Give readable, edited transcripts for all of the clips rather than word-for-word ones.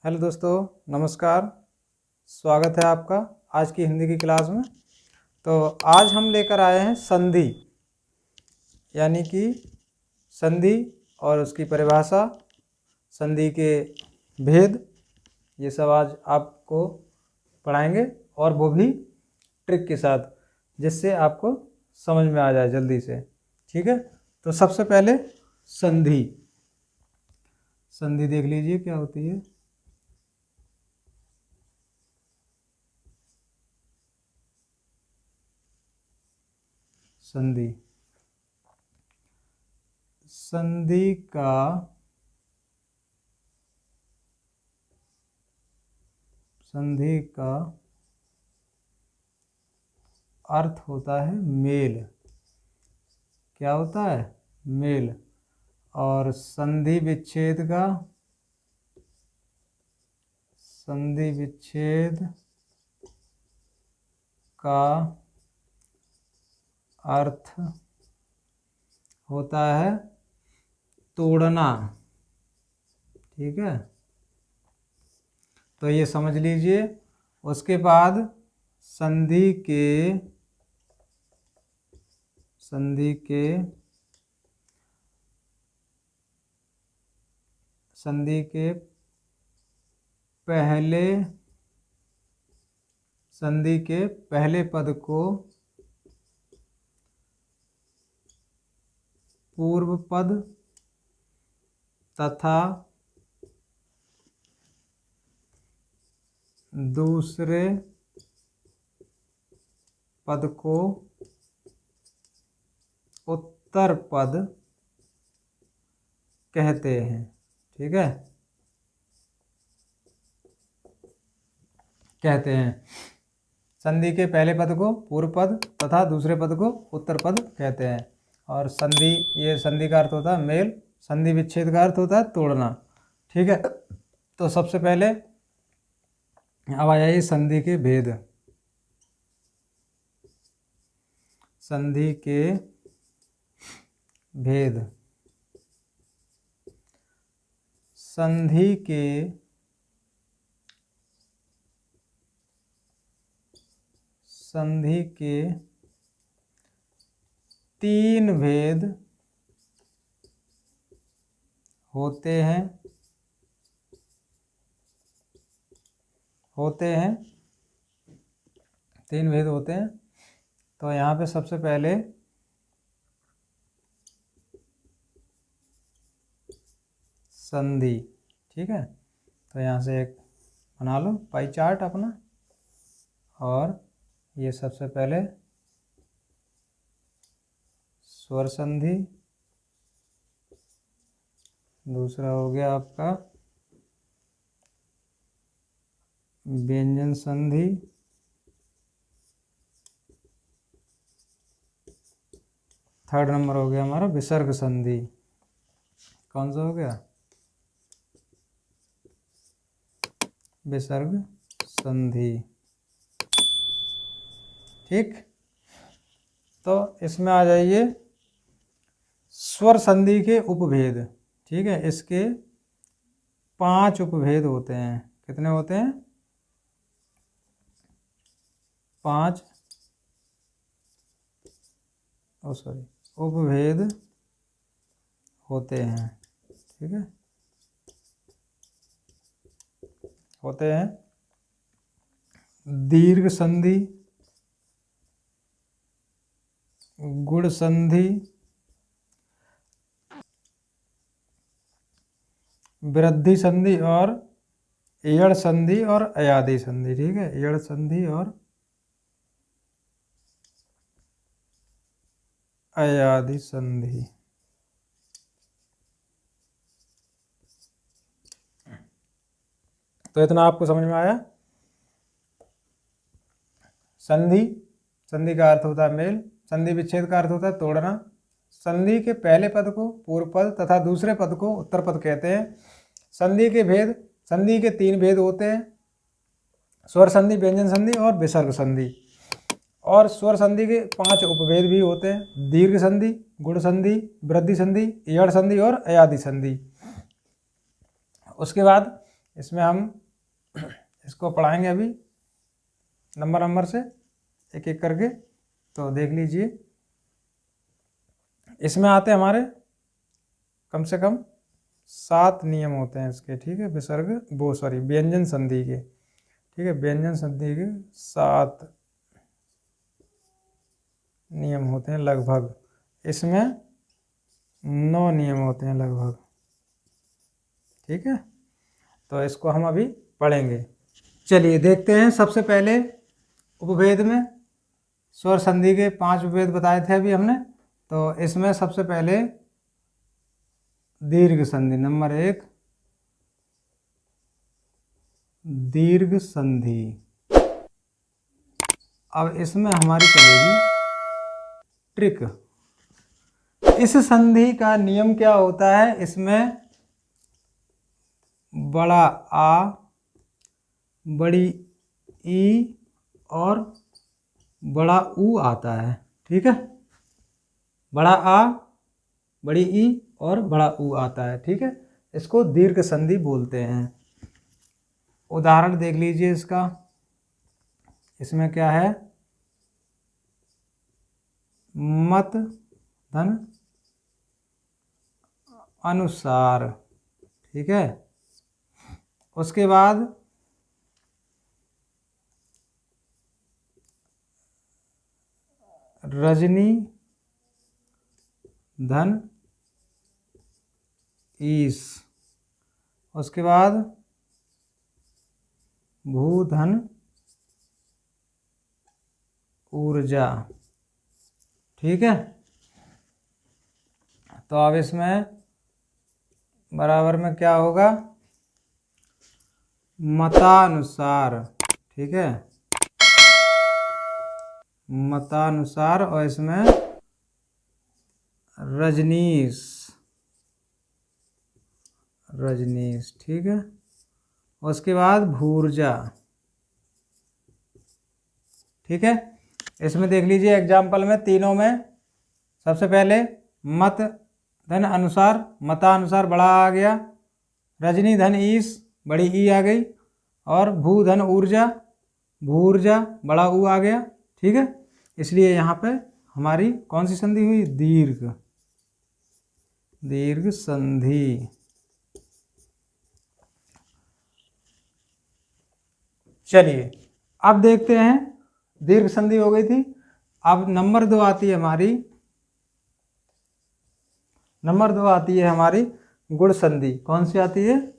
Hello दोस्तों, नमस्कार। स्वागत है आपका आज की हिंदी की क्लास में। तो आज हम लेकर आए हैं संधि, यानी कि संधि और उसकी परिभाषा, संधि के भेद, ये सब आज आपको पढ़ाएंगे और वो भी ट्रिक के साथ, जिससे आपको समझ में आ जाए जल्दी से। ठीक है, तो सबसे पहले संधि देख लीजिए क्या होती है। संधि का अर्थ होता है मेल। क्या होता है? मेल। और संधि विच्छेद का अर्थ होता है तोड़ना। ठीक है, तो ये समझ लीजिए। उसके बाद संधि के पहले पद को पूर्व पद तथा दूसरे पद को उत्तर पद कहते हैं। ठीक है, कहते हैं। संधि के पहले पद को पूर्व पद तथा दूसरे पद को उत्तर पद कहते हैं। और ये संधि का अर्थ होता है मेल, संधि विच्छेद का अर्थ होता है तोड़ना। ठीक है, तो सबसे पहले अब आ जाइए संधि के भेद। संधि के भेद। संधि के 3 भेद होते हैं। 3 भेद होते हैं। तो यहाँ पे सबसे पहले संधि। ठीक है, तो यहाँ से एक बना लो पाई चार्ट अपना। और ये सबसे पहले स्वर संधि, दूसरा हो गया आपका व्यंजन संधि, थर्ड नंबर हो गया हमारा विसर्ग संधि। कौन सा हो गया? विसर्ग संधि। ठीक, तो इसमें आ जाइए स्वर संधि के उपभेद। ठीक है, इसके 5 उपभेद होते हैं। कितने होते हैं? 5 उपभेद होते हैं। ठीक है, होते हैं दीर्घ संधि, गुण संधि, वृद्धि संधि और यड़ संधि और अयादि संधि। ठीक है, यड़ संधि और अयादि संधि। तो इतना आपको समझ में आया। संधि का अर्थ होता है मेल, संधि विच्छेद का अर्थ होता है तोड़ना। संधि के पहले पद को पूर्व पद तथा दूसरे पद को उत्तर पद कहते हैं। संधि के भेद, संधि के 3 भेद होते हैं, स्वर संधि, व्यंजन संधि और विसर्ग संधि। और स्वर संधि के 5 उपभेद भी होते हैं, दीर्घ संधि, गुण संधि, वृद्धि संधि, यड़ संधि और अयादि संधि। उसके बाद इसमें हम इसको पढ़ाएंगे अभी नंबर से एक एक करके। तो देख लीजिए, इसमें आते हैं हमारे कम से कम 7 नियम होते हैं इसके, ठीक है, व्यंजन संधि के, ठीक है, व्यंजन संधि के 7 नियम होते हैं लगभग। इसमें 9 नियम होते हैं लगभग, ठीक है। तो इसको हम अभी पढ़ेंगे। चलिए देखते हैं। सबसे पहले उपभेद में स्वर संधि के 5 उपभेद बताए थे अभी हमने। तो इसमें सबसे पहले दीर्घ संधि, नंबर 1 दीर्घ संधि। अब इसमें हमारी चलेगी ट्रिक। इस संधि का नियम क्या होता है, इसमें बड़ा आ, बड़ी ई और बड़ा ऊ आता है, ठीक है। बड़ा आ, बड़ी ई और बड़ा ऊ आता है, ठीक है। इसको दीर्घ संधि बोलते हैं। उदाहरण देख लीजिए इसका। इसमें क्या है, मत धन अनुसार, ठीक है। उसके बाद रजनी धन ईश। उसके बाद भूधन ऊर्जा, ठीक है। तो अब इसमें बराबर में क्या होगा, मतानुसार, ठीक है, मतानुसार। और इसमें रजनीश, ठीक है। उसके बाद भूर्जा, ठीक है। इसमें देख लीजिए एग्जाम्पल में, तीनों में सबसे पहले मत धन अनुसार, मतानुसार बड़ा आ गया, रजनी धन ईश बड़ी ई आ गई, और भू धन ऊर्जा भूर्जा बड़ा ऊ आ गया, ठीक है। इसलिए यहाँ पे हमारी कौन सी संधि हुई, दीर्घ संधि। चलिए अब देखते हैं, दीर्घ संधि हो गई थी। अब नंबर 2 आती है हमारी, गुण संधि। कौन सी आती है,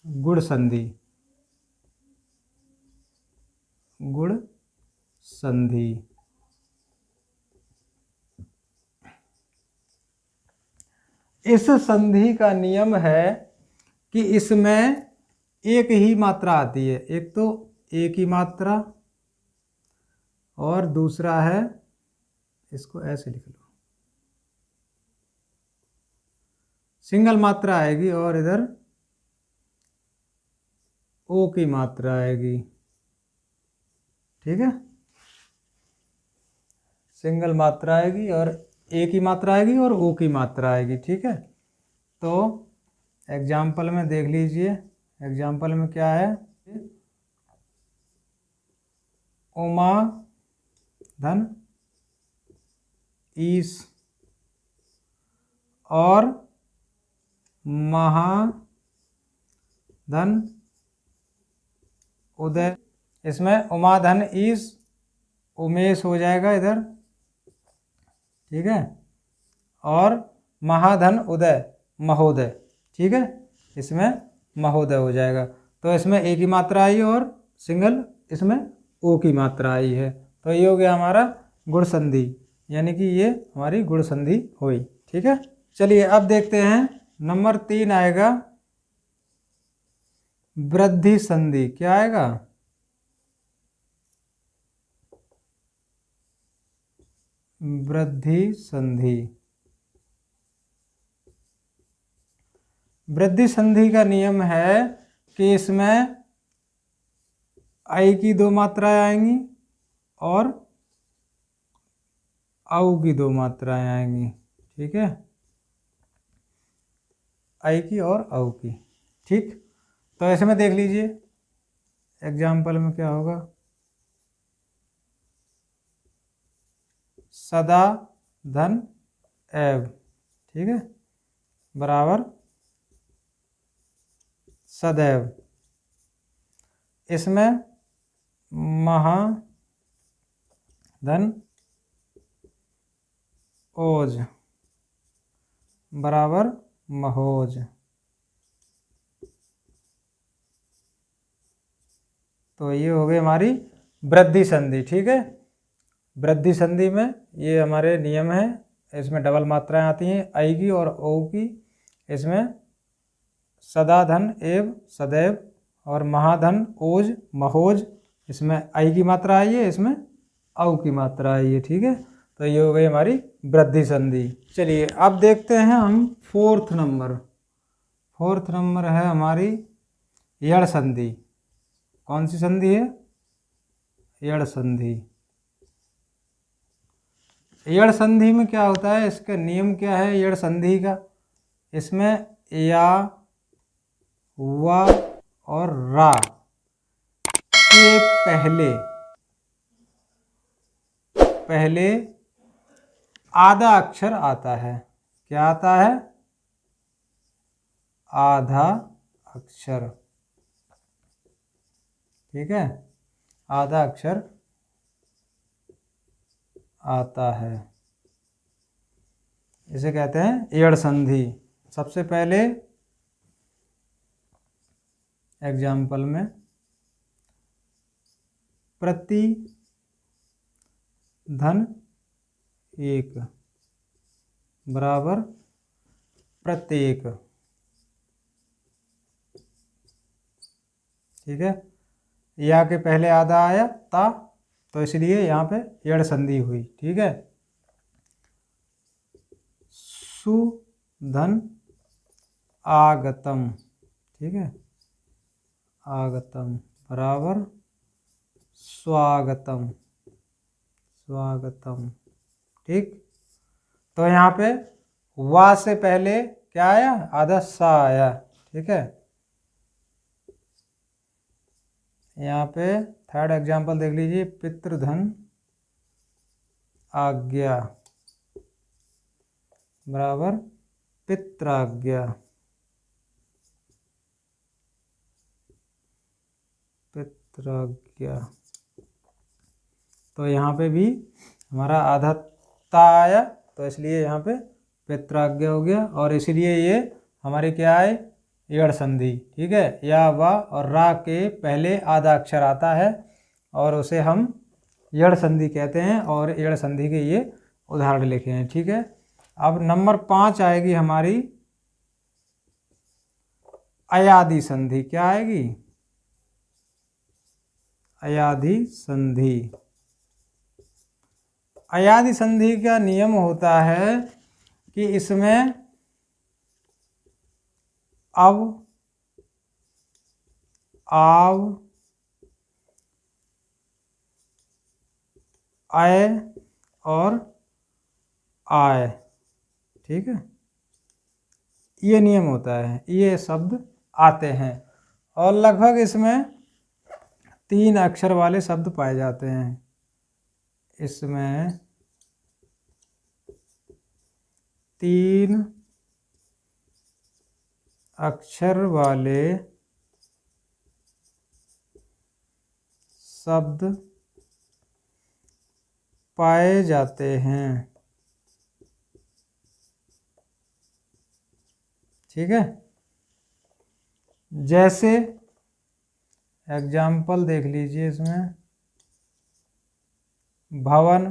गुण संधि। इस संधि का नियम है कि इसमें एक ही मात्रा आती है। एक तो एक ही मात्रा, और दूसरा है, इसको ऐसे लिख लो, सिंगल मात्रा आएगी, और इधर ओ की मात्रा आएगी, ठीक है। सिंगल मात्रा आएगी और ए की मात्रा आएगी और ओ की मात्रा आएगी, ठीक है। तो एग्जाम्पल में देख लीजिए, एग्जाम्पल में क्या है, उमा धन ईश और महाधन उदय। इसमें उमा धन ईश उमेश हो जाएगा इधर, ठीक है, और महाधन उदय महोदय, ठीक है, इसमें महोदय हो जाएगा। तो इसमें एक ही मात्रा आई और सिंगल इसमें ओ की मात्रा आई है। तो ये हो गया हमारा गुण संधि, यानी कि ये हमारी गुण संधि हुई, ठीक है। चलिए अब देखते हैं, नंबर 3 आएगा वृद्धि संधि। क्या आएगा, वृद्धि संधि। वृद्धि संधि का नियम है कि इसमें आई की 2 मात्राएं आएंगी और औ की 2 मात्राएं आएंगी, ठीक है, आई की और औ की, ठीक। तो इसमें देख लीजिए एग्जाम्पल में क्या होगा, सदा धन एव, ठीक है, बराबर सदैव। इसमें महाधन ओज बराबर महोज। तो ये हो गई हमारी वृद्धि संधि, ठीक है। वृद्धि संधि में ये हमारे नियम हैं, इसमें डबल मात्राएं आती हैं आई की और ओ की। इसमें सदा धन एव सदैव और महाधन ओज महोज, इसमें आई की मात्रा आई है, इसमें औ की मात्रा आई है, ठीक है। तो ये हो गई हमारी वृद्धि संधि। चलिए अब देखते हैं हम फोर्थ नंबर। फोर्थ नंबर है हमारी यड़ संधि। कौन सी संधि है? यड़ संधि। यड़ संधि में क्या होता है, इसका नियम क्या है यड़ संधि का? इसमें या, वा और रा के पहले आधा अक्षर आता है। क्या आता है? आधा अक्षर, ठीक है, आधा अक्षर आता है, इसे कहते हैं यड़ संधि। सबसे पहले एग्जाम्पल में प्रति धन एक बराबर प्रत्येक, ठीक है। या के पहले आधा आया ता, तो इसलिए यहाँ पे यड़ संधि हुई, ठीक है। सुधन आगतम, ठीक है, आगतम बराबर स्वागतम, स्वागतम, ठीक। तो यहाँ पे वा से पहले क्या आया? आधा सा आया, ठीक है। यहाँ पे थर्ड एग्जाम्पल देख लीजिए, पितृधन आज्ञा बराबर पित्राज्ञा, पित्राज्ञा। तो यहाँ पे भी हमारा आधा ता आया, तो इसलिए यहाँ पे पित्राज्ञा हो गया, और इसलिए ये हमारी क्या है? यड़ संधि, ठीक है। या, वा और रा के पहले आधा अक्षर आता है और उसे हम यड़ संधि कहते हैं, और यड़ संधि के ये उदाहरण लिखे हैं, ठीक है। अब नंबर 5 आएगी हमारी अयादि संधि। क्या आएगी? अयादि संधि। अयादि संधि का नियम होता है कि इसमें अब, आव, आय और आय, ठीक है, ये नियम होता है, ये शब्द आते हैं। और लगभग इसमें 3 अक्षर वाले शब्द पाए जाते हैं। इसमें 3 अक्षर वाले शब्द पाए जाते हैं, ठीक है। जैसे एग्जाम्पल देख लीजिए, इसमें भवन,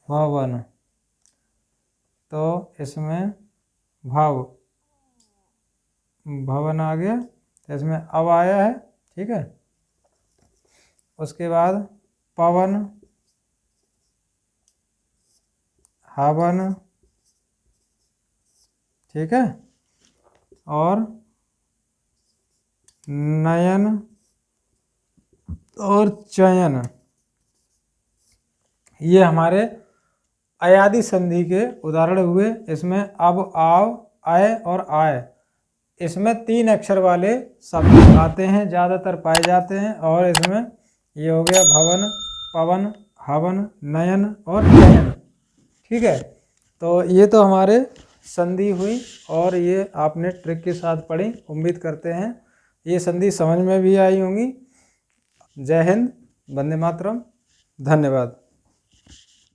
भवन, तो इसमें भाव, भवन आ गया, तो इसमें अब आया है, ठीक है। उसके बाद पवन, हवन, ठीक है, और नयन और चयन, ये हमारे अयादि संधि के उदाहरण हुए। इसमें अब, आव अय और आय, इसमें 3 अक्षर वाले शब्द आते हैं, ज़्यादातर पाए जाते हैं। और इसमें ये हो गया भवन, पवन, हवन, नयन और चयन। ठीक है, तो ये तो हमारे संधि हुई और ये आपने ट्रिक के साथ पढ़ी। उम्मीद करते हैं ये संधि समझ में भी आई होंगी। जय हिंद, वंदे मातरम, धन्यवाद।